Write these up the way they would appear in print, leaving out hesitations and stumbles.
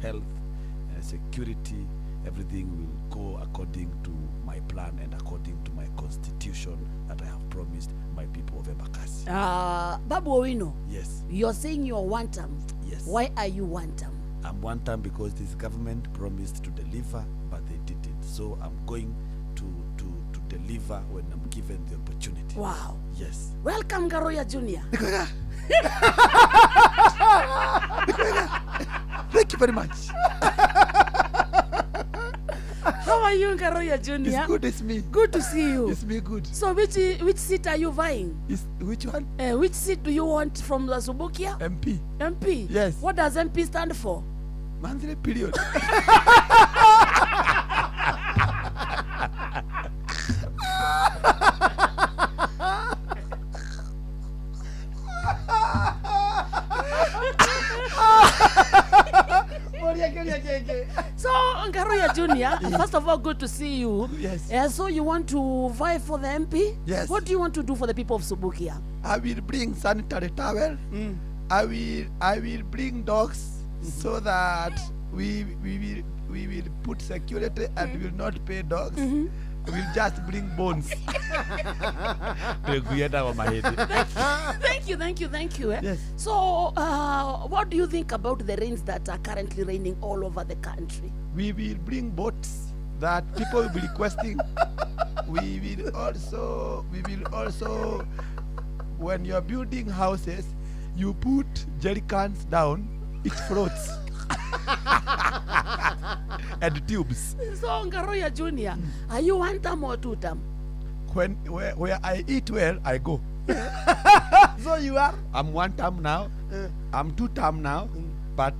health, security, everything will go according to my plan and according to my constitution that I have promised my people of Embakasi. Babu Owino, Yes, you're saying you're one term. yes. Why are you one term? I'm one term because this government promised to deliver, but they didn't. So I'm going to deliver when I'm given the opportunity. Wow. Yes. Welcome, Ngaroya Junior. Thank you very much. How are you, Ngaroya Junior? It's good, it's me. Good to see you. It's me good. So which seat are you vying? Which one? Which seat do you want from the Subukia? MP. MP? Yes. What does MP stand for? Monthly period. So, Ngaroya Junior, first of all, good to see you. Yes. So you want to vie for the MP? Yes. What do you want to do for the people of Subukia? I will bring sanitary towel. I will bring dogs so that we will put security and will not pay dogs. We'll just bring bones. Thank you. Yes. So, what do you think about the rains that are currently raining all over the country? We will bring boats that people will be requesting. We will also, when you're building houses, you put jerry cans down, it floats. And tubes. So, Ngaroya Junior, are you one term or two term? Where I eat well, I go. So you are? I'm one term now. I'm two term now. But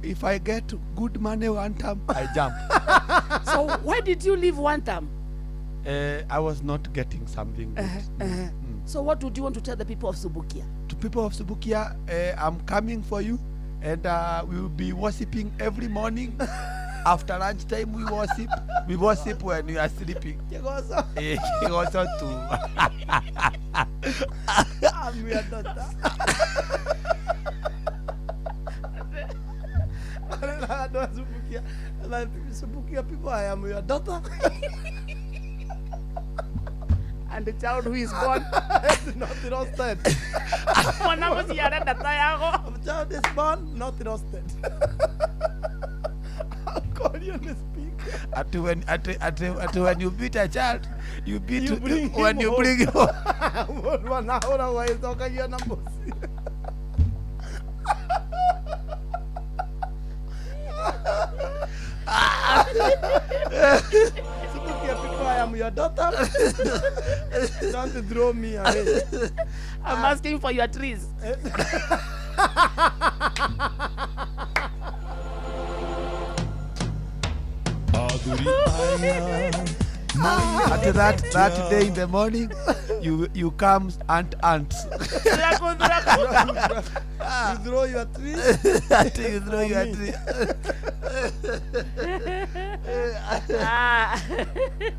if I get good money one term, I jump. So, why did you leave one term? I was not getting something good. So, what would you want to tell the people of Subukia? To people of Subukia, I'm coming for you, and we will be worshiping every morning. After lunchtime, we worship. We worship when you are sleeping. Kigoso. Also too. I'm your daughter. Subukia people, I am your daughter. And the child who is born. Not roasted. The child is born, not roasted. I'll call you on the speaker. When you beat a child, you beat bring when him you home. bring him home. 1 hour away, so can you number? Subukia people, I am your daughter. Don't throw me away. I'm asking for your trees. After that day in the morning, you come ants. You throw your tree. Until you throw your tree.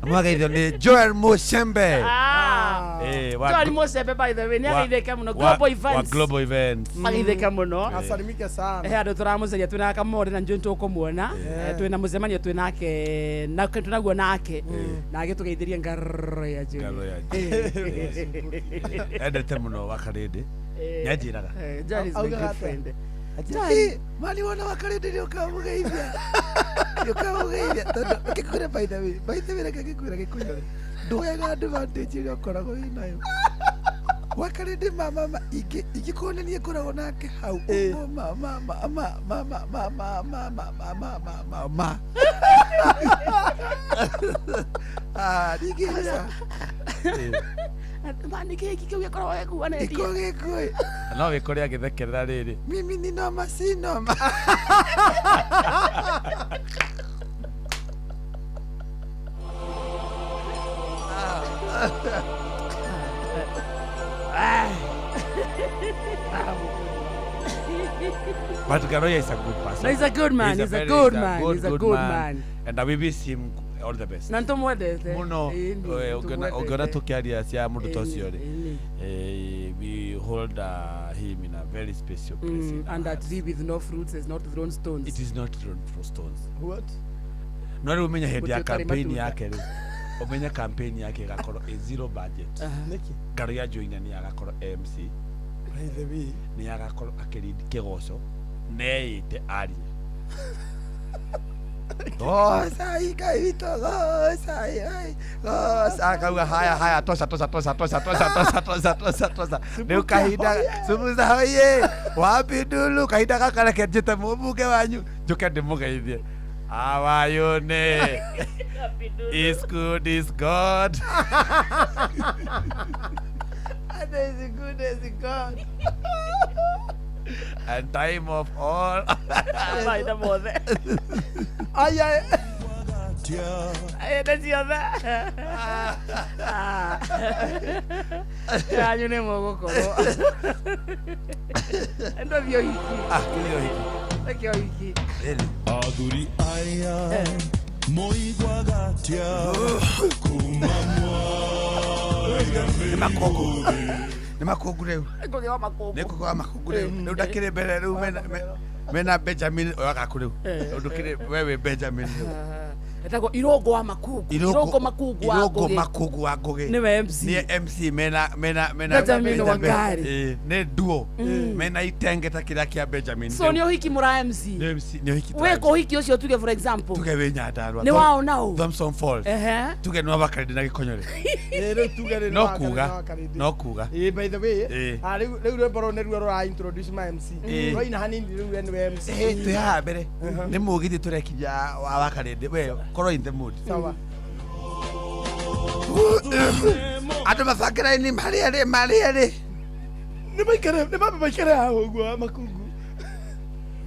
Mwagaitho ni Joel Musembe. Joel Musembe, by the way, nĩageithĩke mũno. Global Events. Global Events. Ageithĩke mũno. Asalimike sana. Andũ tũramũceria twĩna kamore na njũĩ tũkũmuona. Twĩna mũcemanio twĩnake na tunaguo nake. Na agĩtũgeithĩrie Ngaroya Junior. Endete mũno Wakarĩndĩ. Nĩanjĩraga. Joel is my good friend. Mali wana Wakarĩndĩ nĩ ũkamugeithia. Ũkamugeithia. Tondũ ũkĩkwĩra by the way reke ngĩkwĩra Gĩkũyũ. Ndũheaga advantage ĩrĩa ũkoragwo wĩnayo. Wakarĩndĩ mama ingĩkorwo nĩ niĩ ngoragwo nake hau. Mama. Nĩngĩca. No wĩkore agĩthekerera rĩrĩ. Mimi ni noma si noma. But Ngaroya is a good person. No, he's a good man. He's a good man. And we wish him all the best. Na ntũmwendete Muno ũngĩona tũkĩaria cia mũndũ ta ũcio rĩ. We hold him in a very special place. And a tree with no fruits is not thrown stones. It is not thrown for stones. What? No rä umenya hä ndä ya Mũtĩ ũtarĩ campaign matunda. yake rä umenya campaign yake ĩgakorwo ĩ zero budget. Niki? Ngaro ya Joina nĩ agakorwo MC, By the way. nĩ agakorwo akĩrindi kĩgoco neĩte arie. Sai kaito sai ai. Akauga haya tosa rĩu kahinda Sumuza hoye wapi dulu kahinda gaka reke njĩte mũmbunge wanyu njũke ndĩmũgeithie. How are you ne? Is good is God. And as good as God. And time of all. Maitha mothe. Ai ai. Ende ciothe. Yanyu nĩ mũgũkorwo. Endo bio hiki. Kĩrĩa hiki. Rekio hiki. Athuri aya moigwaga atia kuma Nĩ makongo. Nĩ makongo rĩu. Ngũgĩwa makũmbũ. Nĩ kũgwa makongo rĩu. Rĩu ndakĩrĩ mbere rĩu mena Benjamin oya gaku rĩu. Ndũkĩrĩ wewe Benjamin rĩu. Etagwo Irongo wa Makungu. Irongo Makungu wa Irongo Ngũgĩ. Makungu wa Ngũgĩ. Nĩwe MC. Nĩ MC mena Benjamin Wangari. Nĩ duo. Mena itengeta kĩrĩa kĩa Benjamin. So nĩ ũhiki mũra MC. Nĩ MC nĩ hiki. Weka ũhiki ũcio tuge for example. Tuge wĩ Nyandarua. Nĩ wao nao. Thompson Falls. Tuge nĩ wabakarĩndi na Gĩkonyore. Rĩu tuge nĩ No kuga. By the way, rĩu rĩu rwĩmbo nĩruo rũra introduce my MC. Rwaina hanini rĩu we nĩwe MC. Twĩ haha mbere. Nĩ mũgithi tũrekinya wa Wakarĩndĩ. We korwo in the mood. Sawa. Andũ mabangĩra-inĩ marĩ. Nĩmaikare haha ũguo Makungu.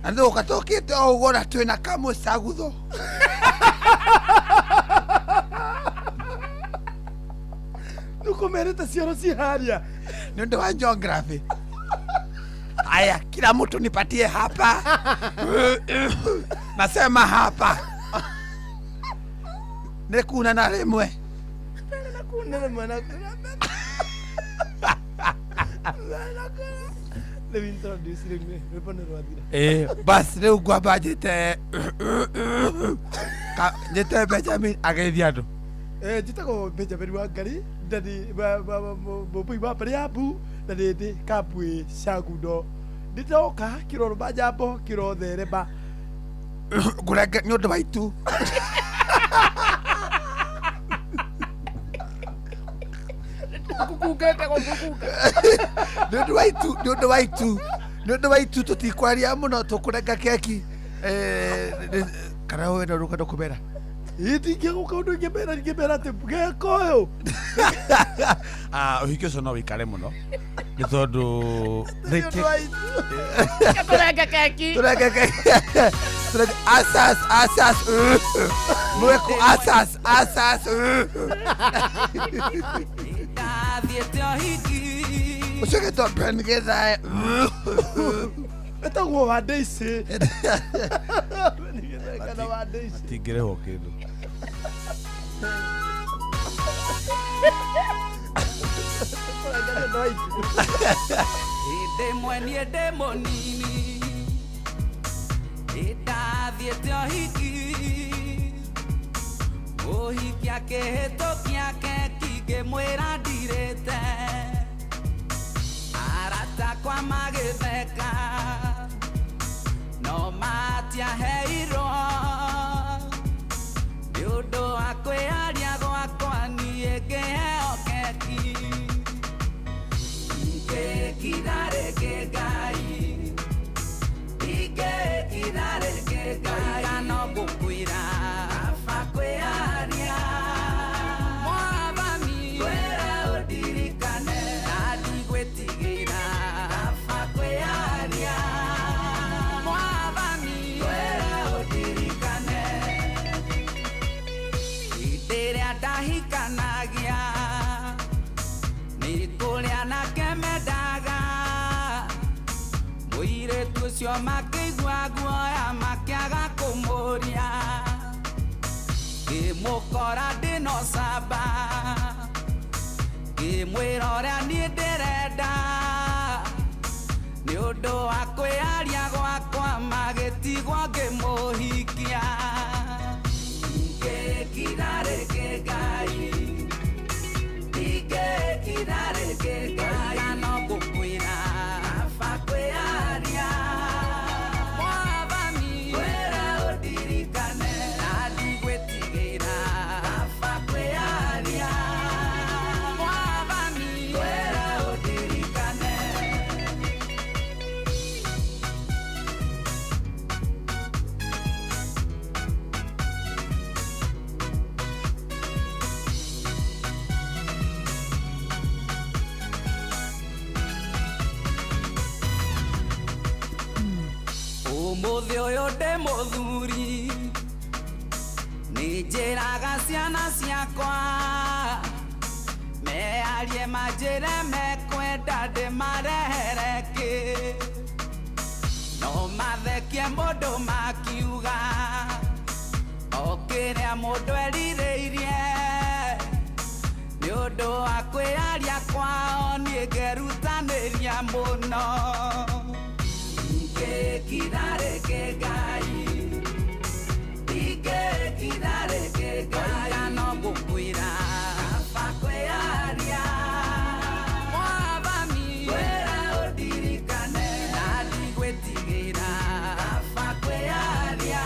Andũ ũka tũkĩte o ũguo na twĩna kamũcagutho. Nĩũkũmerĩte cioro ci harĩa. Nĩ ũndũ wa geography. Aya, kila mtu nipatie hapa. Nasema hapa. Nekuna na rimwe. Rĩu introduce rĩmwe nĩ rwathira. Bas rĩu ngwamba njĩte njĩte Benjamin ageithia andũ. Njĩtagwo Benjamin Wangari, ndani mũmbui wa Mbariambu, na ndĩ Kambwe Cagundo. Ndĩroka kĩroroma njambo kĩrotherema. Ngũrenge nĩ ũndũ wa itu. Kukungete gũkukunga. Nĩ ũndũ wa itu tũtikwaria mũno tũkũrenga keki. Kana we no rũgendo kũmera. Ndingĩgũka ũndũ ingĩmera atĩ geka ũyũ. Ũhiki ũcio no wĩikare mũno nĩ tondũ Tũrenge keki. asas mweko asas ũcio gĩtwo Ben Githae. Etagwo wa Daisy. Kana wa Daisy. Matingĩrĩhwo kĩndũ. Ndĩmwe ndĩ mũnini ndathiĩte ũhiki ũhiki akĩhĩtũkia keki ngĩmwĩra ndirĩte arata kwa magĩtheka no matiaheirwo nĩ ũndũ wa kwĩyaria gwakwa niĩ ngĩheo keki Cio makĩigua guoya makĩaga kũmũria ngĩmũkora ndĩno camba ngĩmwĩra ũrĩa niĩ ndĩrenda nĩ ũndũ nĩũndũ wa kwĩyaria gwakwa magĩtigwo ngĩmũhikia ngĩkira rĩngĩ Ngai ngĩkira rĩngĩ Ngai no ngũkwĩra kaba kwĩyaria Mwathani kwĩra ũndirikane na ndigwĩtigĩra kaba kwĩyaria Mwathani kwĩra ũndirikane ũmũthĩ ũyũ ndĩ mũthuri nĩ njĩraga ciana ciakwa mearie manjĩre mekwenda ndĩmarehere kĩ no mathekie mũndũ makiuga o kĩrĩa mũndũ erirĩirie nĩ ũndũ wa kwĩyaria kwao niĩ ngerutanĩria mũno ngĩkira rĩngĩ Ngai ngĩkira rĩngĩ Ngai no ngũkwĩra kaba kwĩyaria Mwathani kwĩra ũndirikane na ndigwĩtigĩra kaba kwĩyaria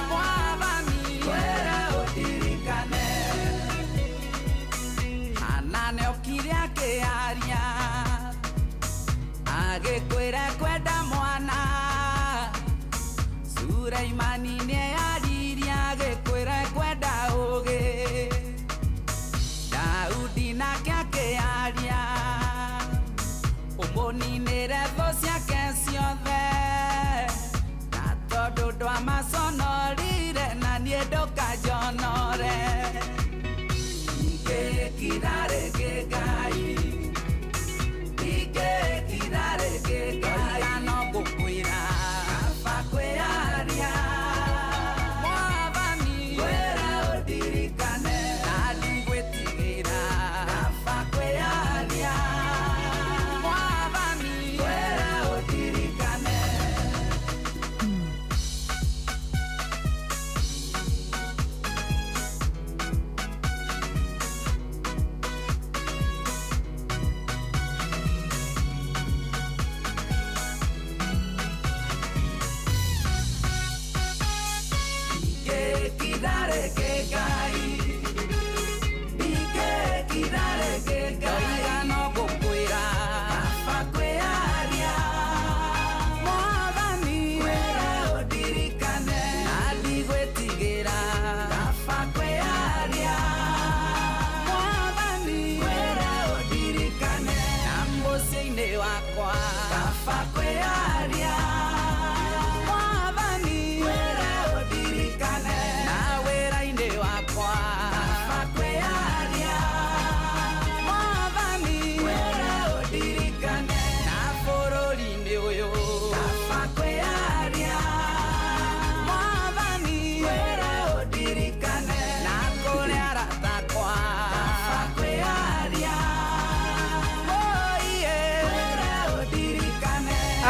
Mwathani kwĩra ũndirikane Hanani okire akĩaria agĩkwĩra kwenda mwana Suraimani nĩeyaririe agĩkwĩra kwenda ũgĩ Daudi nake akĩaria ũmũninĩre thũ ciake ciothe na tondũ ndwamaconorire na niĩ ndũkanjonore ngĩkira rĩngĩ Ngai ngĩkira rĩngĩ Ngai no ngũkwĩra kaba kwĩyaria Mwathani kwĩra ũndirikane na ndigwĩtigĩra kaba kwĩyaria Mwathani kwĩra ũndirikane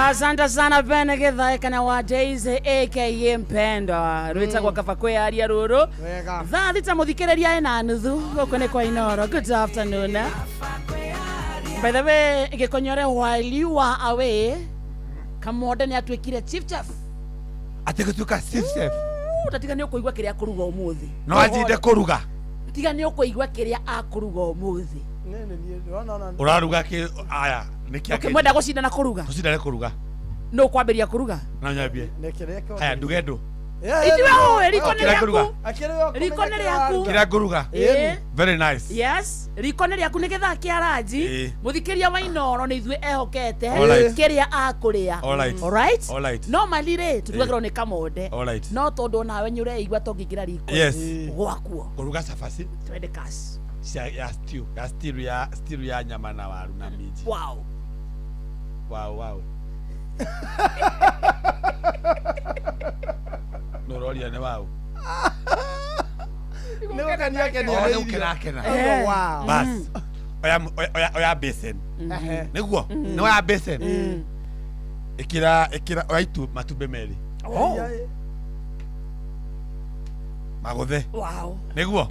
Asante sana Bene Githae wa Daisy aka Mpendwa rwita kwa kaba kwĩyaria rũrũ thaa thita mũthikĩrĩria ĩna nuthu gũkũ nĩ kwa Inoro. Good afternoon. By the way Gĩkonyore while you are away Kamonde nĩ atuĩkire chief chef ati gũtuĩka chief chef utatiga nĩ ũkũigua kĩrĩa akũruga ũmũthĩ no ajinde kũruga tiga nĩ ũkũigua kĩrĩa akũruga ũmũthĩ uraruga kĩ aya nĩkĩ mwenda gũcindana kũruga tucindane kũruga no kwambĩria kũruga na nyambie haya nduge ndũ itiwe riko nĩ rĩaku riko nĩ rĩaku kĩrĩa ngũruga very nice yes riko nĩ rĩaku nĩ gĩthaa kĩa ranji mũthikĩria wa Inoro nĩ ithuĩ ehokete kĩrĩa akũrĩa alright no malire turugagĩrwo nĩ Kamonde no tondũ nawe nĩ ũreigua tongĩingĩra riko gwakuo kũruga cabaci twende kasi ya stew ya nyama na waru na minji wow Nororia nĩ wao nĩ kania kenia wow bas oya basin nĩguo nĩ oya basin Ikira oitu matumbe meri. Oh. Magothe. Wow. Niguo.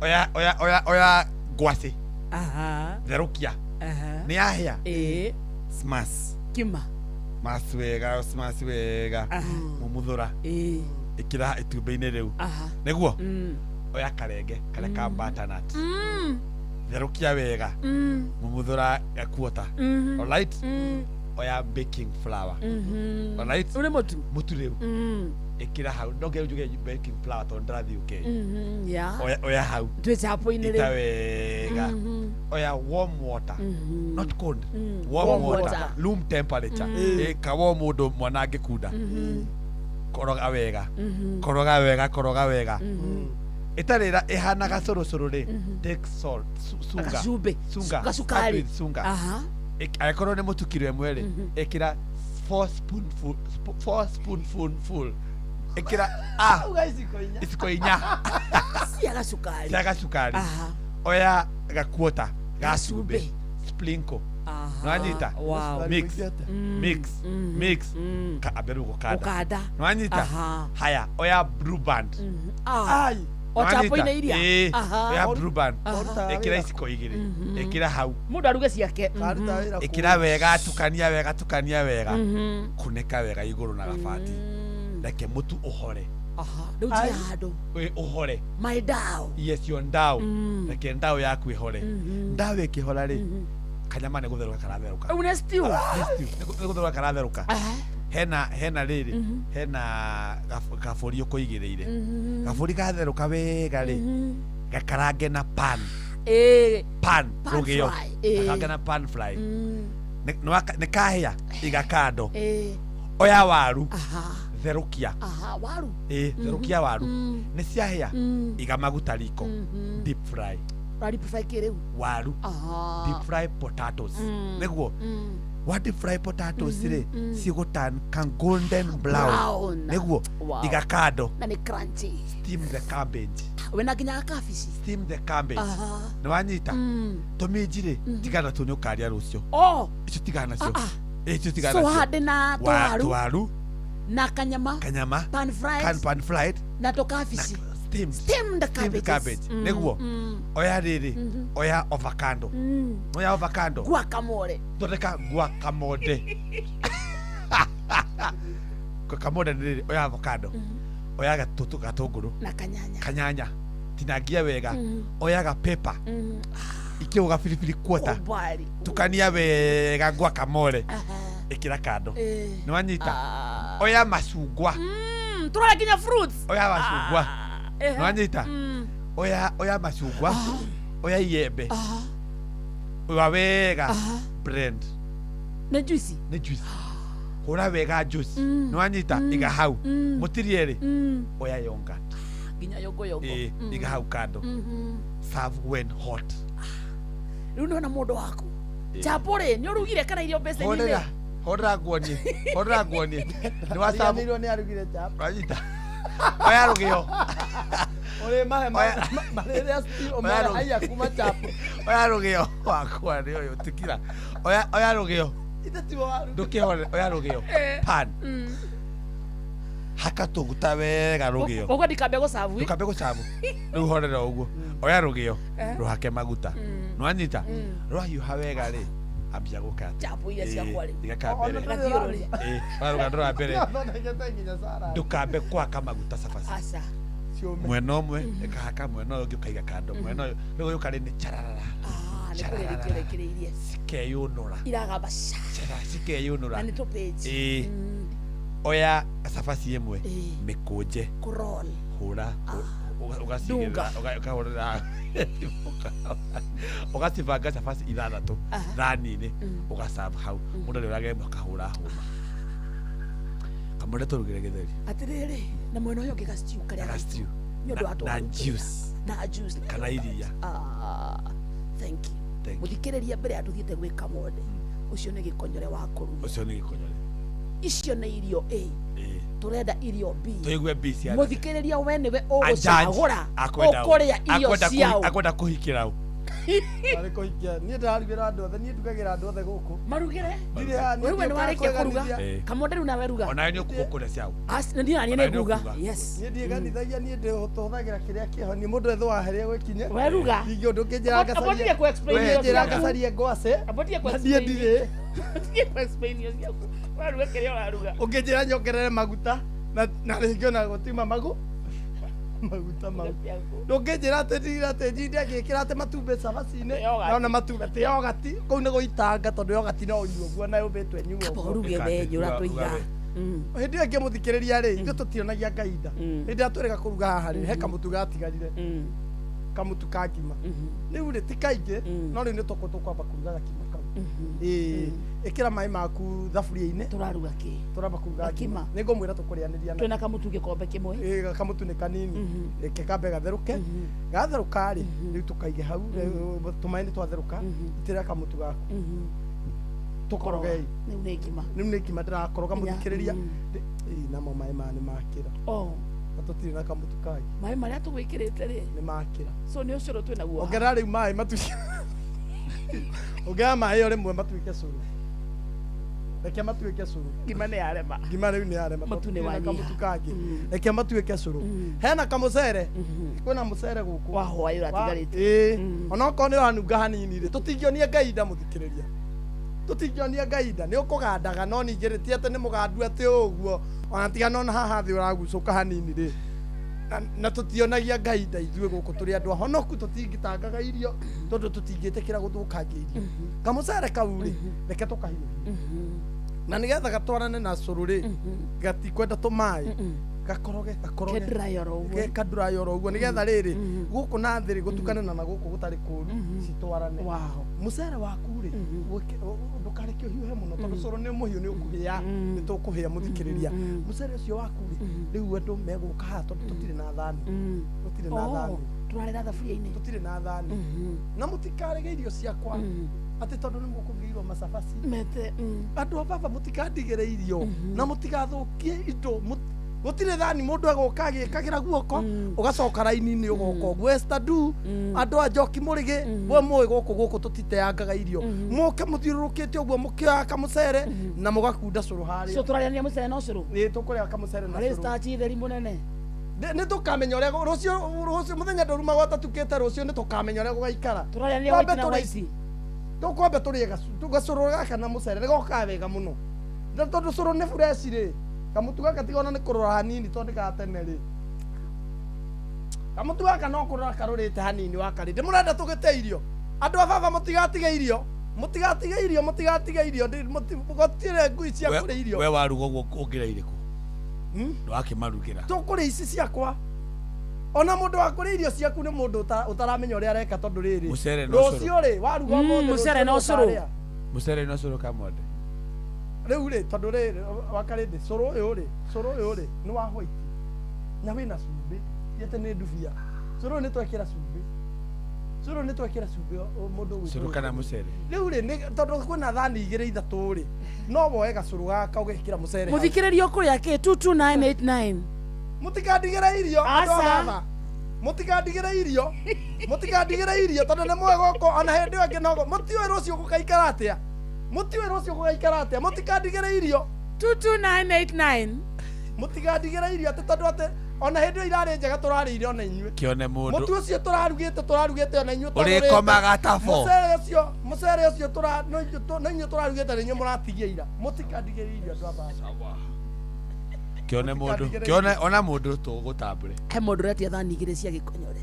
Oya ngwacĩ. Aha. Therũkia. Aha. Nĩ yahĩa. Smash. Kima. Smash wega. Mumuthũra. Ikira itumbĩ-inĩ rĩu. Aha. Niguo. Oya karenge karĩa ka butternut. Therũkia wega. Mumuthũra gakuota. Alright? Oya baking flour. Alright? Ule mutu. Mutu rĩu. Ikira hau. Ndonge njuge baking flour tondũ ndathi UK. Yeah. Oya hau. Twĩ chapo-inĩ rĩu. Ita wega. Oya warm water. Not cold. Warm water. Room temperature. Ka warm mũndũ mwana angĩkunda. Koroga wega. Koroga wega. Itarĩra ihana gacũrũcũrũ rĩ. Take salt. Sunga. Aha. Angĩkorwo nĩ mũtu kilo ĩmwe rĩ, ĩkĩra 4 spoonful full. Ĩkĩra iciko inya cia gacukari. Oya gakuota gacumbĩ sprinkle. Nwanyita mix ambe rĩu gũkanda. Nwanyita haya oya blue band. Ochapo-inĩ iria. Oya blue band. Ĩkĩra iciko igĩrĩ. Ĩkĩra hau. Mũndũ aruge ciake. Ĩkĩra wega tukania wega. Kunĩka wega igũrũ na gabati. Reke mũtu ũhore. Rĩu njia handũ. Ũhore. My dough. Yes, your dough. Reke dough yaku ĩhore. Dough ĩkĩhora rĩ, kanyama nĩ gũtherũka karatherũka. Rĩu nĩ stew. Nĩ gũtherũka karatherũka. Hena rĩrĩ, hena gabũri ũkũigĩrĩire. Gabũri gatherũka wega rĩ, gakarange na pan. Pan rũgĩo. Gakarange na pan fry. Nĩ kahĩa iga kando. Oya waru. Therũkia. Waru. Therũkia waru. Nĩ ciahĩa iga maguta riko. Deep fry. Deep fry kĩrĩu. Waru. Deep fry potatoes. Nĩguo. What deep fry potatoes rĩ cigũturn ka golden brown. Nĩguo iga kando. Na nĩ crunchy. Steam the cabbage. Wena nginya kabici. Steam the cabbage. Nĩ wanyita. Tũminji rĩ tigana tũnĩũkaria rũciũ. Icio tigana nacio. Icio tigana nacio. So hande na waru. Na kanyama. Pan fried. Na tũkabici. Steam the cabbage. Nĩguo. Oya rĩrĩ. Oya avocado. Oya avocado. Guacamole. Tondeka guacamole. Guacamole rĩrĩ. Oya avocado. Oya gatũngũrũ. Na kanyanya. Tinangia wega. Oya gapepa. Ikĩo gabiribiri kuota. Tukania wega guacamole. Ĩkĩra kando. Nĩ wanyita. Oya macungwa. Tũrora nginya fruits. Oya macungwa. Nwanyita. Oya macungwa. Oya iembe. Oya wega. Blend. Nĩ juice. Hũra wega juice. Nwanyita iga hau. Mũtirie rĩ. Oya yogurt. Nginya yogo. Iga hau kando. Serve when hot. Rĩu nĩ ona mũndũ waku. Chapo rĩ, nĩ ũrugire kana irio mbeceni-inĩ? Hũra nguonie. Nĩ wasabu. Nĩ arugire chapo. Nwanyita. Oya rũgĩo. Ole mahe marĩrĩa stew mara aya kuma chapo. Oya rũgĩo wakwa nĩ ũyũ tikira. Oya rũgĩo. Itatiwa waru. Ndũkĩhore oya rũgĩo. Pan. Haka tũguta wega rũgĩo. Ũguo ndikambe gũcabu. Ndũkambe gũcabu. Rĩu horera ũguo. Oya rũgĩo. Rũhake maguta. Nwanyita. Rwahiũha wega rĩ. Ambia gũkata. Chapo iria ciakwa rĩ. Igaka mbere. Waruga ndora mbere. Ndũkambe kwaka maguta cabaci. Aca. Mwena ũmwe ĩkahaka mwena ũyũ ũngĩ ũkaiga kando. Mwena ũyũ rĩu gĩũka rĩ nĩ chararara. Nĩ kũrekerekereirie. Cikeyũnũra. Iragamba cikeyũnũra. Na nĩ tũpĩnji. Oya cabaci ĩmwe mĩkũnje. Kũrol. Hũra. Ũgacigĩrĩra. Ũkahũrĩra. Ũgacibanga cabaci ithathatũ thani-inĩ. Ũgacabu hau. Mũndũ nĩ ũragĩa ĩmwe akahũra hũma. Kamũrĩa tũrugĩre gĩtheri. Atĩrĩrĩ, na mwena ũyũ ũngĩ ga-stew karĩa ga-stew. Nĩ ũndũ wa Na juice. Na juice. Kana iria. Thank you. Mũthikĩrĩria mbere ya tũthiĩte gwĩka mothe. Ũcio nĩ gĩkonyore wa kũruga. Ũcio nĩ gĩkonyore. Icio nĩ irio A. Tũrenda irio B. Tũigue B cia. Mũthikĩrĩria we nĩwe ũgũcagũra. Ũkũrĩa irio ciao. Akwenda kũhikĩra ũ. Ari kuhikia ni ndarugera andu othe ni ndugagira andu othe guku marugire ndire ha ni wewe ni wareke kuruga kamonde rĩu nawe ruga ona nĩ ũkũkũrĩa ciao ndio nani nĩ nguga yes ni ndie kanithagia ni tuhuthagira kiria kiho ni mundu etho waheria gwikinya we ruga ingi ndu kinjira ngacaria ku explain we njira ngacaria ngwase apotie ku ndie ndire ku explain yo waruga kiria waruga unginjira nyongerere maguta na ringi ona gutima maguta mau ndunginjira ati ndira ati njinde agikira ati matumbe cabaci-inĩ nona matumbe ti yogati kũu nĩ gũitanga tondũ yogati no ũnyuo guo na ũmbĩtwe nyuo uruge benjũ ratũiga hĩndĩ ĩyo ngĩmũthikĩrĩria rĩ ithuĩ tũtionagia Ngai nda hĩndĩ ĩrĩa twĩrĩga kũruga haha rĩ he kamũtu gatigarire kamũtu ka ngima rĩu rĩ ti kaingĩ no rĩu nĩ tũkwamba kũruga gakima kau ĩkĩra maĩ maku thaburia-inĩ tũraruga kĩ tũramba kũruga ngima nĩ ngũmwĩra tũkũrĩanĩria twĩna kamũtu gĩkombe kĩmwe kamũtu nĩ kanini reke kambe gatherũke gatherũka rĩ rĩu tũkaige hau tũmaĩ nĩ twatherũka itĩrĩra kamũtu gaku tũkorogei rĩu nĩ ngima ndĩrakoroga mũthikĩrĩria namo maĩ maya nĩ makĩra na tũtirĩ na kamũtu kangĩ maĩ marĩa tũgwĩkĩrĩte rĩ nĩ makĩra so nĩ ũcũrũ twĩna guo ongerera rĩu maĩ matuĩke ongerera maĩ ĩyo rĩmwe matuĩke cũrũ reke matuĩke cũrũ ngima nĩ yarema ngima rĩu nĩ yarema Mũtu nĩ wanyiha. kamũtu kangĩ reke matuĩke cũrũ hena kamũcere kwĩna mũcere gũkũ wa hwaĩ ũratigarĩte ona okorwo nĩ ũranunga hanini rĩ tũtingĩonia Ngai nda mũthikĩrĩria tũtingĩonia Ngai nda nĩ ũkũgandaga no ningĩ rĩ ti atĩ nĩ mũgandu atĩ ũguo ona tigana ona haha thĩ ũragucũka hanini rĩ na tũtionagia Ngai nda ithuĩ gũkũ tũrĩ andũ ahonoku tũtingĩtangaga irio tondũ tũtingĩtĩkĩra gũthũkangia irio kamũcere kau rĩ reke tũkahiũhie na nĩgetha gatwarane na cũrũ rĩ gatikwenda tũmaĩ gakoroge kadry oro ũguo nĩgetha rĩrĩ gũkũ na thĩ rĩ gũtukane na gũkũ gũtarĩ kũru citwarane mũcere waku rĩ ndũkareke ũhiũhe mũno tondũ cũrũ nĩ mũhiũ nĩ ũkũhĩa nĩ tũkũhĩa mũthikĩrĩria mũcere ũcio waku rĩ rĩu andũ megũka haha tondũ tũtirĩ na thani tũrarĩ na thaburia-inĩ tũtirĩ na thani na mũtikarege irio ciakwa atĩ tondũ nĩ mũkũrugĩirwo macabaci andũ a baba mũtikandigĩre irio na mũtigathũkie indo gũtirĩ thani mũndũ agũka agĩkagĩra guoko ũgacoka raini-inĩ ũgoka ũguo estadu andũ a Njoki Mũrĩgĩ we mũĩ gũkũ tũtiteangaga irio mũke mũthiũrũrũkĩte ũguo mũkĩoya kamũcere na mũgakunda cũrũ harĩa so tũrarĩania mũcere na ũcũrũ tũkũrĩa kamũcere na harĩ starch theri mũnene nĩ tũkamenya ũrĩa rũciũ mũthenya ndoruma gwatatũkĩte rũciũ nĩ tũkamenya ũrĩa gũgaikara tũrarĩania white na white tũkwambe tũrĩe gacũrũ gaka na mũcere nĩ gokaga wega mũno tondũ cũrũ nĩ fresh rĩ kamũtu gaka tigona nĩ kũrora hanini tondũ gatene rĩ kamũtu gaka no kũrora karũrĩte hanini wakarĩ mũrenda tũgĩte irio andũ a baba mũtigatige irio gũtirĩ ngui cia kũrĩa irio we waruga ũguo ũngĩra irĩkũ ndwakĩmarugĩra tũkũrĩa ici ciakwa ona mũndũ wa kũrĩa irio ciaku nĩ mũndũ ũtaramenya ũrĩa areka tondũ rĩrĩ rũciũ rĩ waruga mũcere na ũcũrũ mũcere na ũcũrũ kamwende rĩu rĩ tondũ rĩ wakarĩndĩ cũrũ ũyũ rĩ nĩ wa white na wĩna cumbĩ yete nĩ ndubia cũrũ nĩ twekĩra cumbĩ mũndũ cũrũ kana mũcere rĩu rĩ tondũ kwĩna thani igĩrĩ ithatũ rĩ no woe gacũrũ gaka ũgekĩra mũcere mũthikĩrĩria ũkũrĩa kĩ 22989 mũtikandigĩre irio baba mũtikandigĩre irio tondũ nĩ mũĩ gũkũ ona hĩndĩ ĩyo ĩngĩ nogo mũtiũĩ rũciũ gũgaikara atĩa mũtikandigĩre irio 22989 mũtikandigĩre irio atĩ tondũ atĩ ona hĩndĩ ĩyo irarĩ njega tũrarĩire ona inyuĩ kĩone mũndũ mũtu ũcio tũrarugĩte ona inyuĩ ũrĩkomaga tabo mũcere ũcio na inyuĩ tũrarugĩte na inyuĩ mũratigia ira mũtikandigĩre irio andũ a baba kĩone ona mũndũ tũgũtambũre he mũndũ ũretia thani igĩrĩ cia gĩkonyore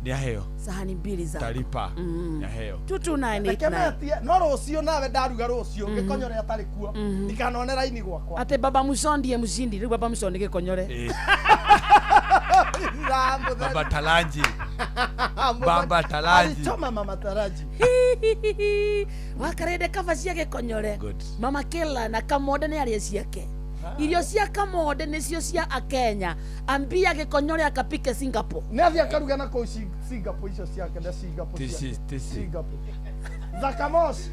nĩ aheo sahani mbili za taripa nĩ aheo 22989 no rũciũ nawe ndaruga rũciũ gĩkonyore atarĩ kuo ndikanone raini gwakwa ate baba Muso ndiye mshindi rĩu baba Muso nĩ gĩkonyore baba talanji choma mama taraji wakarende kaba cia gĩkonyore mama Kila na Kamonde nĩ arĩa ciake irio cia Kamonde nĩcio cia Akenya ambia gĩkonyore akapike Singapore nĩ athia karuga na kũu Singapore icio ciake na Singapore Zakamos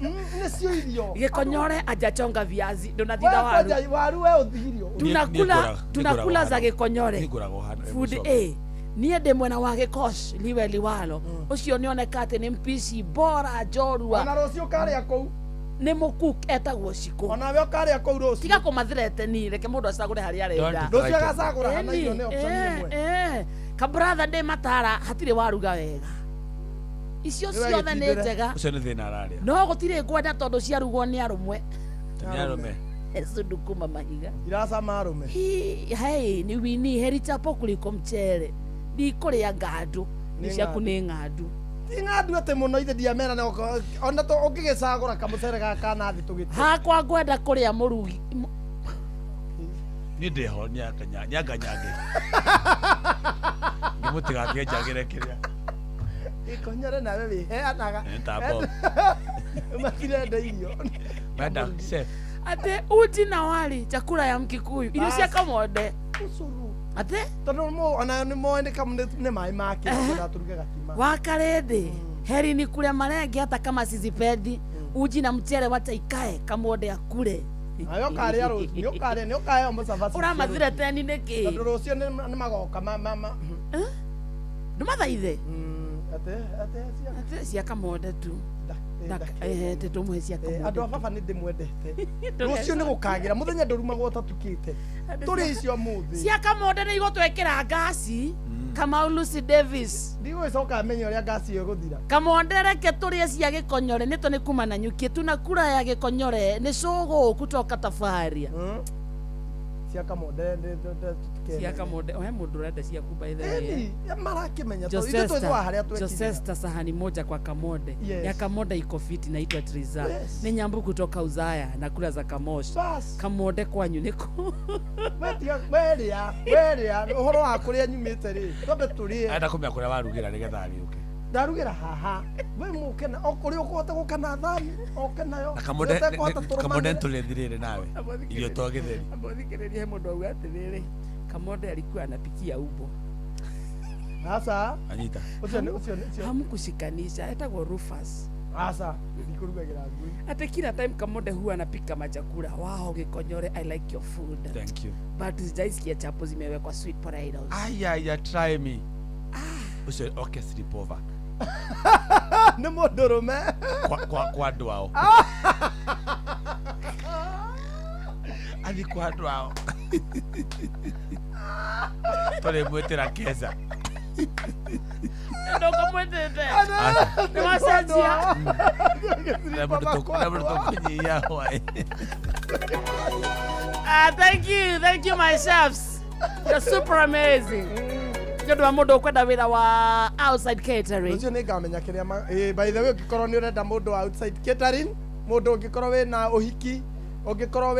nĩcio irio gĩkonyore ajachonga viazi ndũnathitha waru we ũthirio tunakula za gĩkonyore food niä ndä mwena wa gä koci liwe liwalo å cio nä oneka atä nä mpici bora njorua ona rå cio karä a kå nä må kuk etagwo cikå onawe å karä a kå rå tiga kå mathirete ni reke må ndå acagå re harä arenda rå cio agacagå ra hana irio nä option ĩmwe kabratha ndä matara hatirä waruga wega icio ciothe nä njega Ucio nĩ thĩna ararĩa. no gå tirä ngwenda tondå ciarugwo nä arå mwe Nĩ arũme. sundu kuma mahiga iracama arå me hei nä wini herichapo kå rä ko mcere ndikå rä a ngandå nä ciaku nä ng'andu ti ng'andu atä må no ithe ndiamera ona å ngä gä cagå ra kamå cere gaka nathä tå gä hakwa ngwenda kå rä a må rugi Niĩ ndĩho nyanganyange. Nĩ mũtigakĩnjagĩre kĩrĩa. ikonyore nawe wä heanaga Nĩ ta bomb. matirenda irio Menda chef. atä uji na wali chakula ya mkikuyu irio cia kamonde ucuru atä tondå ona nä moä nä maä makä tå ruge gatima wakarende heri ni kule marenge hata kama sizipendi uji na mchere wacha ikae kamonde akule nawe å karä a rå nä å karä nä å kaheo må cabaci uramathire teni niki tondå rå cio nä magoka ndumathaithe atä atä cia kamonde tu te tå muhe cia andå a kamonde baba nä ndä mwendete rå cio nä gå kagä ra må thenya ndå rumagwo tatukä te tå rä icio må thä cia kamonde nä igåtwäkä ngasi Kamau Lucy Davis ndigå gä coka menya å rä a ngasi ä yo gå thira kamonde reke tå rä cia gä konyore nä tå nä kuma na nyukä tu na kura ya gä konyore nä cågå kutoka tafaria cia kamonde cia kamonde ohe må ndå renda ciaku baithe marakä menya ithuä twä harä a Josesta sahani moja kwa kamonde Yes. ya kamonde iko fiti naitwa Triza Yes. ni nyambu kutoka Uzaya na kula za Kamosh bas kamonde kwanyu niko werä a å horo wa kå rä a nyumä te rä twambe tå rä Enda kũmenya kũrĩa warugĩra nĩgetha arĩũke. ndarugä ra haha we må kena o kå rä å kåhota gå kana thani oke nayo Na kamonde ntũrĩthirĩre nawe. Irio to gĩtheri. ambothikireria he mundu auga atiriri kamonde alikuwa anapikia ubo aca Anyita. hamkushikanisha etagwo Rufus aca ndikå rugagä ra ngui ate kila time kamonde huwa anapika machakula wao gikonyore I like your food Thank you. but sijaisikia chapo zimewekwa sweet potatoes Aya, try me. Ucio oke sleepover. nä må ndå rå me Kwa andũ ao. Athi kwa andũ ao. Tũrĩ mwĩtĩra keza. ndo kamwetete ni wacenjia Na mũndũ tũkũnyia hwaĩ. thank you my chefs you're super amazing nĩũndũ wa mũndũ ũkwenda wĩra wa outside catering ũcio nĩ ngamenya kĩrĩa by the way ũngĩkorwo nĩ ũrenda mũndũ wa outside catering mũndũ ũngĩkorwo wĩna ũhiki ũngĩkorwo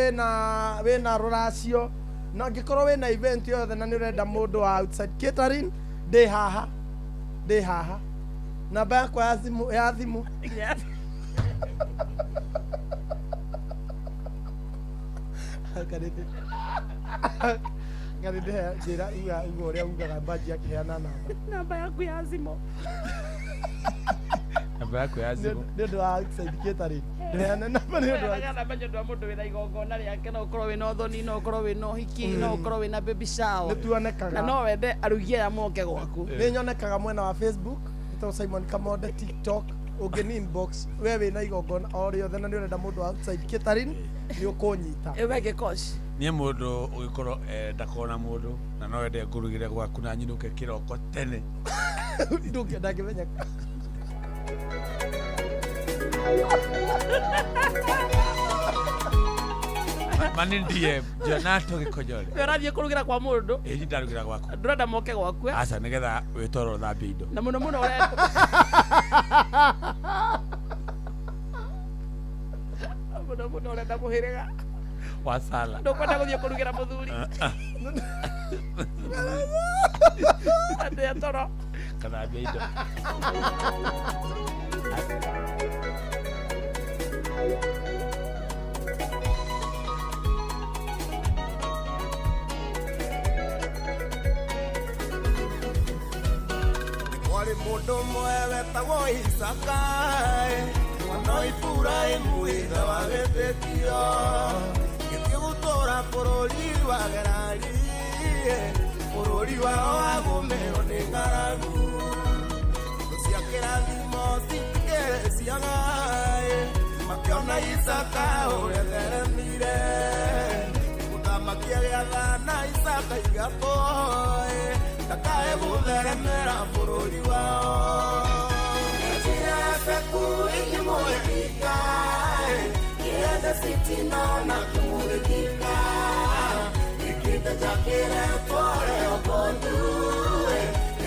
wĩna rũracio na ũngĩkorwo wĩna event yothe na nĩ ũrenda mũndũ wa outside catering ndĩ haha namba yakwa ya thimũ ngarĩndĩhe njĩra uga ũrĩa ugaga mbanji akĩheana namba yaku ya thimũ Namba yaku ya thimũ. nĩ ũndũ wa outside catering ndĩheane namba nĩ ũndũ wa namba nĩ wa mũndũ wĩna igongona rĩake no ũkorwo wĩna ũthoni no ũkorwo wĩna ũhiki no ũkorwo wĩna baby shower nĩ tuonekaga na no wende arugi aya moke gwaku nĩ nyonekaga mwena wa Facebook to Simon Kamonde TikTok ũngĩ inbox we wĩna igongona o rĩothe na nĩ ũrenda mũndũ wa outside catering nĩ ũkũnyita ĩwe gĩkoci Niĩ mũndũ ũgĩkorwo ndakorwo na mũndũ na no wende ngũrugĩre gwaku na nyinũke kĩroko tene. ndũngĩenda ngĩmenyeka Mani DM Jonato Gĩkonyore. ũrathiĩ kũrugĩra kwa mũndũ Ĩĩ ndarugĩra gwaku. ndũrenda moke gwaku Aca nĩgetha wĩtwaro thambia indo. na mũno mũno ũrenda mũno mũno ũrenda mũhĩrĩga Wa sala. ndũkwenda gũthiĩ kũrugĩra mũthuri atĩa toro Kathambia indo. Kwarĩ mũndũ ũmwe wetagwo Isaka mwana wa Iburahĩmu ithe wa wĩtĩkio gĩthiĩ gũtũũra bũrũri wa Gerari bũrũri wao agũmĩrwo nĩ ng'aragu cia kĩrathimo citigĩciaga makĩona Isaka ũrĩa theremire mũthamaki agĩathana Isaka igatoe ndakae gũtheremera bũrũri wao njĩra beku ikĩmũgĩka kĩenda citinona kĩmũgĩka ikĩnda jakĩre tore obondu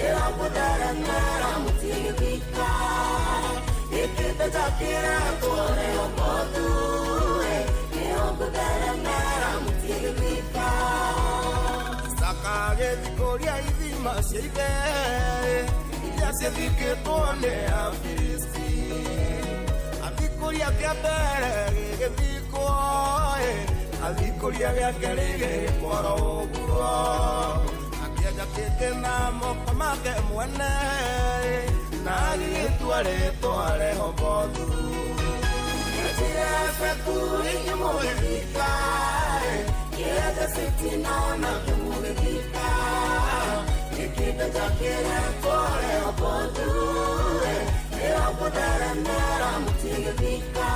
ĩra gũtheremera mũtigĩka ikĩnda jakĩre tore obondu ĩra gũtheremera mũtigĩka Isaka agĩthikũria ithima cia ithe iria ciathikĩtwo nĩ Afilisti athikũria kĩa mbere gĩgĩthikwo athikũria gĩa kerĩ gĩgĩkwarwo ũguo akĩenja kĩngĩ na moko make mwene na agĩgĩtua rĩtwa Rehobothu njĩra beku ikĩmũgĩka kĩenda citinona kĩmũgĩka ikĩnda jakĩre kore Rehobothu ĩra gũtheremera mũtigĩka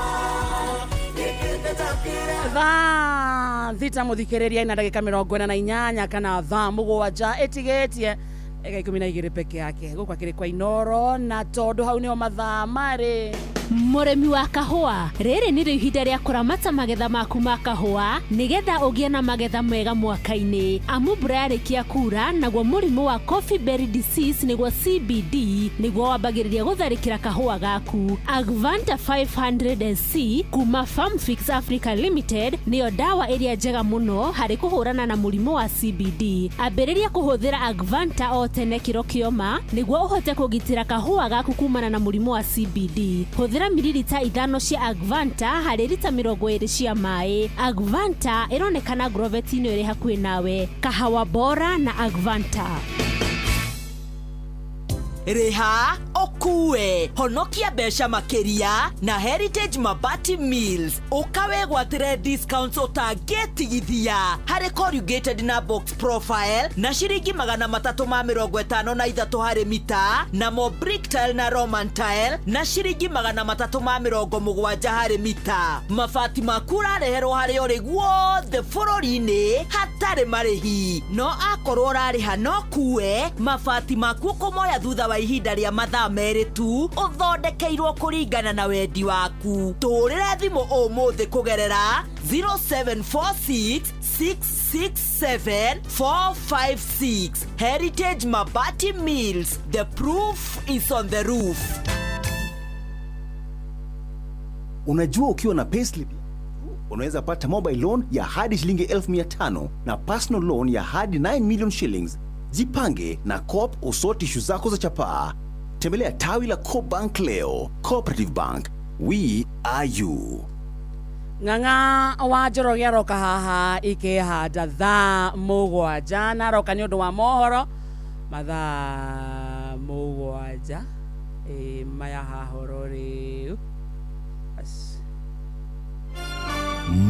thaa thita mũthikĩrĩria ina ndagĩka 48 kana thaa 7 ĩtigĩtie ega 12 peke yake gũkwa kĩrĩ kwa Inoro na tondũ hau nĩo mathaa marĩ Mũrĩmi wa kahũa, rĩrĩ nĩ ihinda rĩa kũramata magetha maku ma kahũa nĩgetha ũgĩe na magetha mega mwaka-inĩ. Amu mbura yarĩkia kura naguo mũrimũ wa coffee berry disease nĩguo CBD nĩguo wambagĩrĩria gũtharĩkĩra kahũa gaku. Agvanta 500SC kuma Farm Fix Africa Limited nĩyo dawa ĩrĩa njega mũno harĩ kũhũrana na mũrimũ wa CBD. Ambĩrĩria kũhũthĩra Agvanta o tene kĩro kĩoma nĩguo ũhote kũgitĩra kahũa gaku kumana na mũrimũ wa CBD. Hũthĩra mililita 5 cia Agvanta harĩ lita 20 cia maĩ. Agvanta ĩronekana Grovet-inĩ ĩrĩ hakuhĩ nawe. Kahawa bora na Agvanta. Reha okue honokia besha makeria na Heritage Mabati Mills ukawe gwatire discounts otagetigithia hari corrugated na box profile na shiringi 353 hari mita na mo brick tile na Roman tile na shiringi 370 hari mita. Mafati makura reherwo hari ori guothe bũrũri-inĩ hatarĩ marĩhi no akorwo rariha no kue mafati maku kumoya thutha wa ihinda rĩa mathaa merĩ tu ũthondekeirwo kũringana na wendi waku. Tũrĩra thimũ ũmũthĩ kũgerera 0746667456. Heritage Mabati Mills, the proof is on the roof. Unajua ukiwa na payslip unaweza pata mobile loan ya hadi shilingi 1500 na personal loan ya hadi 9 million shillings. Jipange na Coop usoti ishu zako za chapaa. Tembelea tawi la Coop Bank leo. Cooperative Bank, we are you. Ng'ang'a wa Njoroge aroka haha ikĩhanda thaa 7 na aroka nĩ ũndũ wa mohoro mathaa 7 maya hahoro rĩu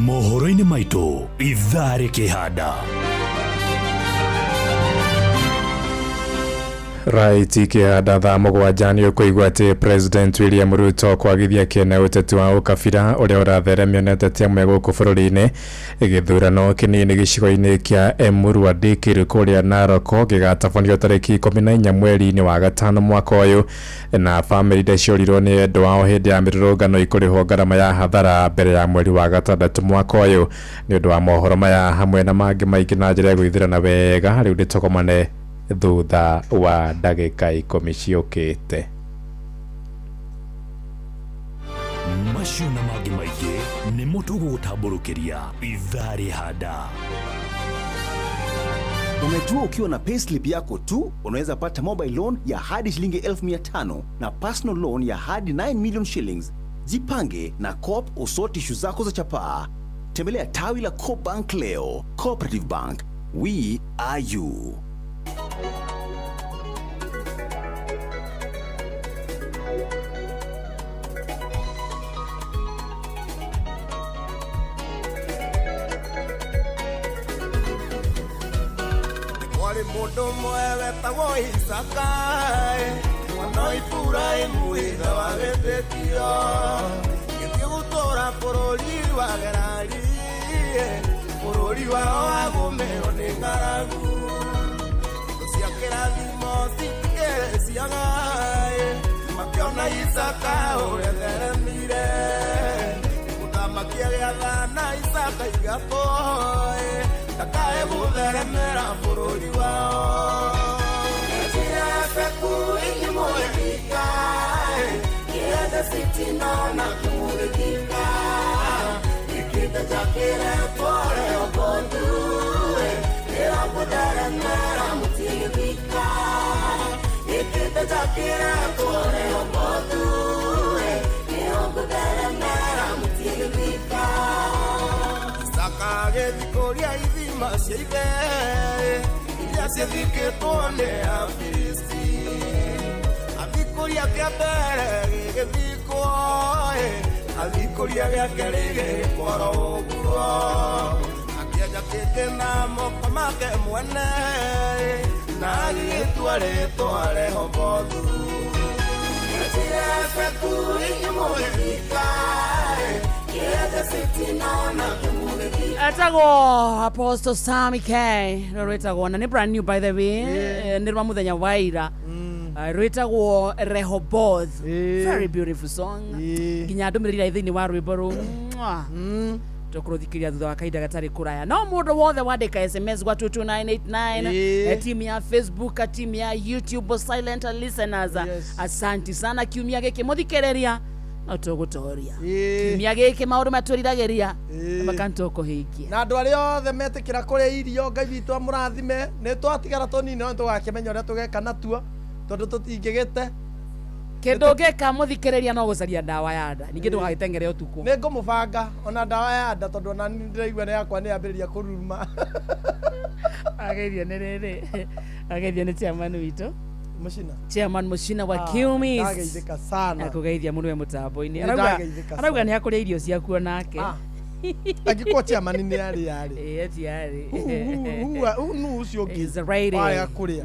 mohoro-inĩ maitũ ithaa rĩkĩhanda. Right, ikĩhanda thaa 7 nĩ ũkũigua atĩ President William Ruto kwagithia kĩene ũteti wa ũkabira ũrĩa ũratheremio nĩ ateti amwe gũkũ bũrũri-inĩ. Gĩthurano kĩnini gĩcigo-inĩ kĩa Emuru Dikirĩ kũrĩa Narok gĩgatabanio tarĩki 14 mweri-inĩ wa gatano mwaka ũyũ, na bamĩrĩ iria ciorirwo nĩ endwa ao hĩndĩ ya mĩrũrũngano ikũrĩhwo ngarama ya hathara mbere ya mweri wa gatandatũ mwaka ũyũ. Nĩ ũndũ wa mohoro maya hamwe na mangĩ maingĩ na njĩra ya gũithĩrana wega rĩu nĩtũkomane thutha wa ndagĩka 10 ciũkĩte. Macio na mangĩ maingĩ nĩ mũtũgũtambũrũkĩria ithaa rĩhanda. Unajua ukiwa na payslip yako tu unaweza pata mobile loan ya hadi shilingi 1500 na personal loan ya hadi 9 million shillings. Jipange na Coop usoti ishu zako za chapaa. Tembelea tawi la Coop Bank leo. Cooperative Bank, we are you. kwarĩ mũndũ ũmwe wetagwo Isaka mwana wa Iburahĩmu ithe wa wĩtĩkio gĩthiĩ gũtũũra bũrũri wa Gerari bũrũri wao wagũmĩrwo nĩ ng'aragu indo cia kĩrathimo citikĩrĩciaga makĩona Isaka ũrĩa theremire mũthamaki agĩathana Isaka igatũ ndakae gũtheremera bũrũri wao njĩra beku ikĩmũrĩka kĩende citinona kũmũrĩka ikĩnda jakĩre tore okondu ĩra gũtheremera mũtigĩthika ikĩnda jakĩre tore okondu ĩra gũtheremera mũtigĩthika Isaka agĩthikũria ithima cia ithe iria ciathikĩtwo nĩ Afilisti athikũria kĩa mbere gĩgĩthikwo athikũria gĩa kerĩ gĩgĩkorwo ũguo akĩenja kĩndĩ na moko make mwene na agĩgĩtua rĩtwa Rehobothu njĩra beku ikĩmũrĩka Etagwo Apostle Sammy K. Rwetagwo na ni brand new by the way. Ni rwa muthenya wa ira. Rwetagwo Rehoboth. Very beautiful song. Ginya ndumirira ithini wa rwimbo ru. Tukuruthikiria thutha wa kaida gatari kuraya. No mundu wothe wandika SMS gwa 22989. Team ya Facebook, team ya YouTube, silent listeners. Asante sana kiumia giki muthikereria. Otogotoria kimia giki maundu maturiragĩria makantokohikia na andu arĩa othe metikira kũrĩa irio Ngai witũ amũrathime nĩ twatigara tũnini no tũgakĩmenya ũrĩa tũgeka natuo tondũ tũtingĩgĩte kĩndũ gĩka mũthikĩrĩria no gũcaria ndawa ya nda ningĩ ndũgagĩtengere ũtukũ nĩ ngũmũbanga ona ndawa ya nda tondũ ona ndĩraigua nĩ yakwa nĩ yambĩrĩria kũruruma ageithio nĩ rĩrĩ ageithio nĩ chairman witũ Mushina chairman Mushina wa Kiumis ndageithĩka sana akugeithia mũnwe mũtambo-inĩ arauga nĩ akũrĩa irio ciakuo nake angĩkorwo chairman nĩ arĩ tiarĩ nu ũcio ũngĩ is rated waya kũrĩa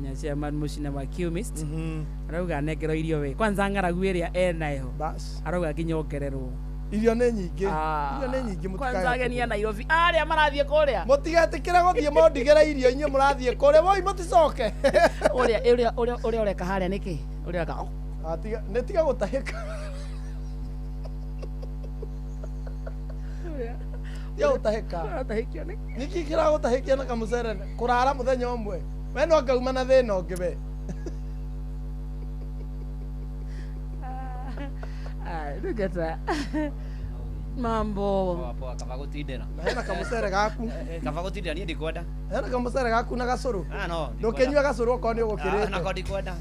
na chairman Mushina wa Kiumis arauga nekero irio we kwanza ng'aragu ĩrĩa enayo arauga nginya ongererwo irio nĩ nyingĩ mũtikaga kwanza agenia Nairobi arĩa marathiĩ kũrĩa mũtigetĩkĩre gũthiĩ mondigĩre irio inyuĩ mũrathiĩ kũrĩa woi mũticoke ũrĩa ũreka harĩa nĩkĩ ũrĩa ka nĩ tiga gũtahĩka ya gũtahĩka nĩkĩ kĩragũtahĩkia na kamũcere kũrara mũthenya ũmwe we no ngauma na thĩna ũngĩ we Nugata mambo poa kaba gutindira hena kamũcere gaku kaba gutindira niĩ ndikwenda hena kamũcere gaku na gacũrũ no ndũkĩnyua gacũrũ okorwo nĩ ũgũkĩrĩte na kodi kwenda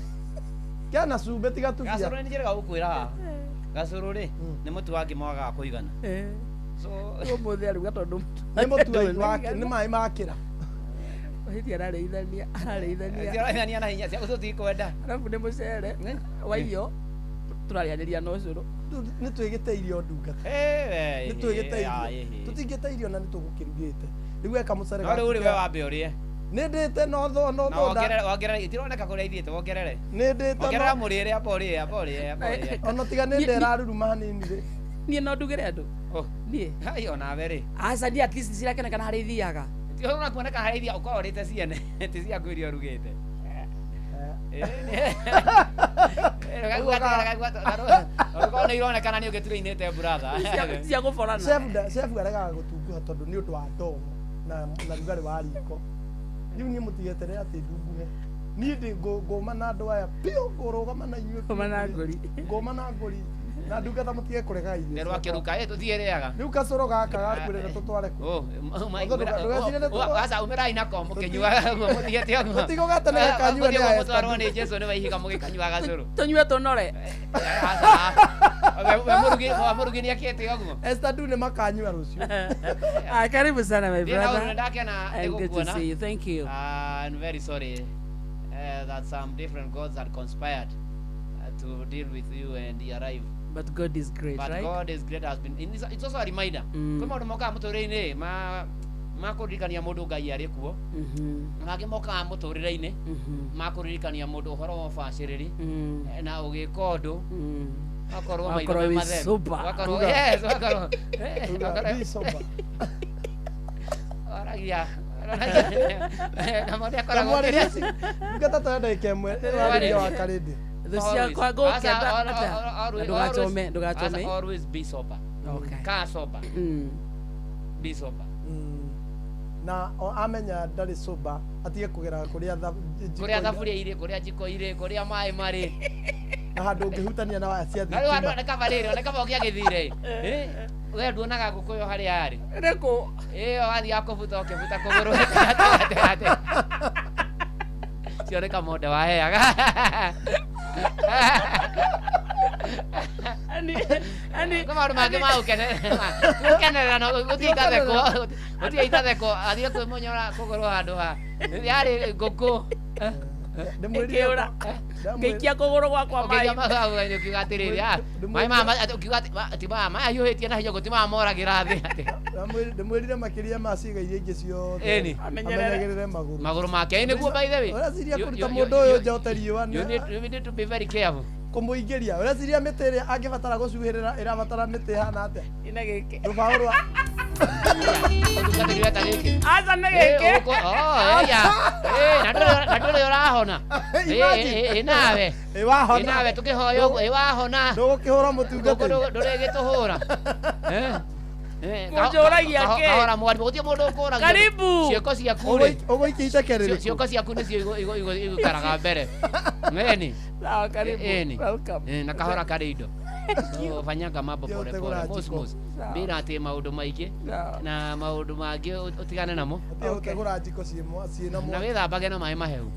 kĩana cumbĩ tiga tubia gacũrũ nĩ njĩra gũkwĩra gacũrũ rĩ nĩ mũtu wake mwaga kũigana so mũthĩ aruga tondũ nĩ mũtu wake nĩ maĩ makĩra hithi ararĩithania na hinya cia gũtũtikwenda arabu nĩ mũcere wa irio turarĩanĩria na ũcũrũ nĩ twĩgĩteirio ndungata nĩ twĩgĩteirio tũtingĩteirio na nĩ tũgũkĩrugĩte rĩu eka mũcere gaku rĩu we wambe ũrĩe nĩ ndĩte no wongerere itironeka kũrĩa ithiĩte wongerere nĩ ndĩte wongerera mũrĩre amba ũrĩe ona tiga nĩ nderaruruma hanini rĩ niĩ no ndugĩre andũ niĩ hai onawe rĩ aca niĩ at least cirakenekana harĩa ithiaga ona kuoneka harĩa ithiaga ũkorwo ũrĩte ciene ti ciaku iria ũrugĩte Ũkorwo nĩ ironekana nĩ ũgĩturainĩte brother cia gũborana chef aregaga gũtunguha tondũ nĩ ũndũ wa ndogo na rugarĩ wa riko rĩu niĩ mũtigetere atĩ ndunguhe niĩ ndĩ ngũma na andũ aya piũ ngũrũgama na inyuĩ ngũma na ngũri na ndungata mũtige kũrega irio nĩ rwakĩruka tũthiĩrĩaga rĩu gacũrũ gaka gakwĩrĩra tũtware aca umĩrai nako mũkĩnyuaga guo mũtigete ũguo mũtigo gate nĩ gakanyua nĩ aya mũtwarwo nĩ Jesũ nĩ waihiga mũgĩkanyuaga gacũrũ tũnyue tũnore mũrugi nĩ akĩte ũguo Esther nĩ makanyua rũciũ karibu sana my brother ndakena good to see you thank you I'm very sorry that some different gods had conspired to deal with you and he arrived. But God is great, but right? God is great has been. It's also a reminder. Kama unamoka mtoreine makuririkania mundu ngai ari kuo mangĩ mokaga mũtũrĩre-inĩ makuririkania mundu ũhoro wa ũbacĩrĩri na ũgĩka ũndũ akorwo maitho me matheru akorwo yes akorwo aragia na mwana akoragwo ngata ndagĩka ĩmwe warĩria wa karĩndĩ Kwa go always be sober. Okay. Kaa sober. Be sober. Na amenya ndarĩ sober atige kũgera kũrĩa thaburia irĩ kũrĩa njiko irĩ kũrĩa maĩ marĩ na handũ ũngĩhutania na waya cia thitima. Rĩu andũ kaba rĩrĩ oneka bogia gĩthire. We nduonaga ngũkũ yo harĩa arĩ. Rĩkũ? Ĩyo wathi akũbuta ũkĩbuta kũgũrũ ate. Cioneka mode waheaga. Ani kama ndo mage mau ukenera no utiita theko athie kwimonyora kugoro handu ha yari nguku ndimwira ngikia kugoro gwakwa mai mai ukigatiriri mai mama ukigatiriri mama ayuhitie na hiyo gutima moragira thi ndimwirire makiria maciga iria ingi ciothe amenyerere maguru make niguo by the way urasiria kuruta mundu uyu nja utariwa you need to be very careful kumuingiria urasiria miti iria angibatara gucuhirira irabatara miti hana atia ina giki rubaurwa utukatirira tariki aza na giki ya nadole urahona nawe nawe tukihoyo wahona ndugukihura mutungati ndure gituhura Kujoragia ke ahora mwarimu gutie mundu ukura karibu cioko ciaku ri ugoikite kerere cioko ciaku nicio igukaraga mbere ngeni sawa karibu welcome na kahora kari indo fanyaga mambo pole pole mosmos bila ati maundu maingi na maundu mangi utigane namo utigura njiko ciĩ na withambage na maĩ mahehu